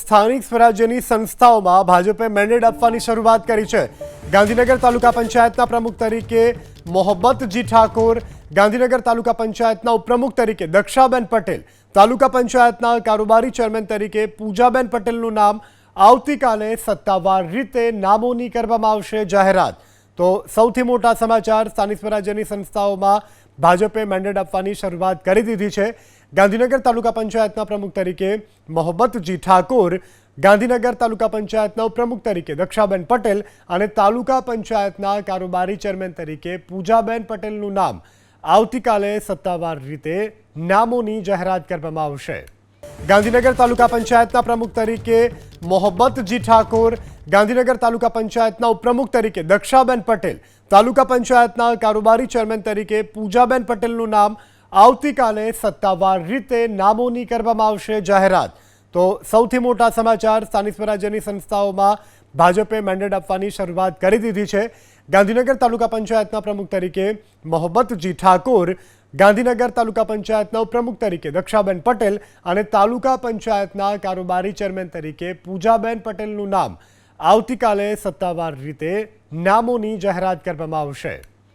સ્થાનિક સ્વરાજ્યની સંસ્થાઓમાં ભાજપે મેન્ડેટ આપવાની શરૂઆત કરી છે। ગાંધીનગર તાલુકા પંચાયતના પ્રમુખ તરીકે મોહબ્બતજી ઠાકોર, ગાંધીનગર તાલુકા પંચાયતના ઉપપ્રમુખ તરીકે દક્ષાબેન પટેલ, તાલુકા પંચાયતના કારોબારી ચેરમેન તરીકે પૂજાબેન પટેલનું નામ આવતીકાલે સત્તાવાર રીતે નામોની કરવામાં આવશે જાહેરાત। તો સૌથી મોટા સમાચાર, સ્થાનિક સ્વરાજ્યની સંસ્થાઓમાં ભાજપે મેન્ડેટ આપવાની શરૂઆત કરી દીધી છે। ગાંધીનગર તાલુકા પંચાયતના પ્રમુખ તરીકે મોહબ્બતજી ઠાકોર, ગાંધીનગર તાલુકા પંચાયતના ઉપપ્રમુખ તરીકે દક્ષાબેન પટેલ અને તાલુકા પંચાયતના કારોબારી ચેરમેન તરીકે પૂજાબેન પટેલનું નામ આવતીકાલે સત્તાવાર રીતે નામોની જાહેરાત કરવામાં આવશે। ગાંધીનગર તાલુકા પંચાયતના પ્રમુખ તરીકે મોહબ્બતજી ઠાકોર, ગાંધીનગર તાલુકા પંચાયતના ઉપપ્રમુખ તરીકે દક્ષાબેન પટેલ, તાલુકા પંચાયતના કારોબારી ચેરમેન તરીકે પૂજાબેન પટેલનું નામ આવતીકાલે સત્તાવાર રીતે નામોની કરવામાં આવશે જાહેરાત। તો સૌથી મોટા સમાચાર, સ્થાનિક સ્વરાજ્યની સંસ્થાઓમાં ભાજપે મેન્ડેટ આપવાની શરૂઆત કરી દીધી છે। ગાંધીનગર તાલુકા પંચાયતના પ્રમુખ તરીકે મોહબ્બતજી ઠાકોર, ગાંધીનગર તાલુકા પંચાયતના ઉપપ્રમુખ તરીકે દક્ષાબેન પટેલ અને તાલુકા પંચાયતના કારોબારી ચેરમેન તરીકે પૂજાબેન પટેલનું નામ આવતીકાલે સત્તાવાર રીતે નામોની જાહેરાત કરવામાં આવશે।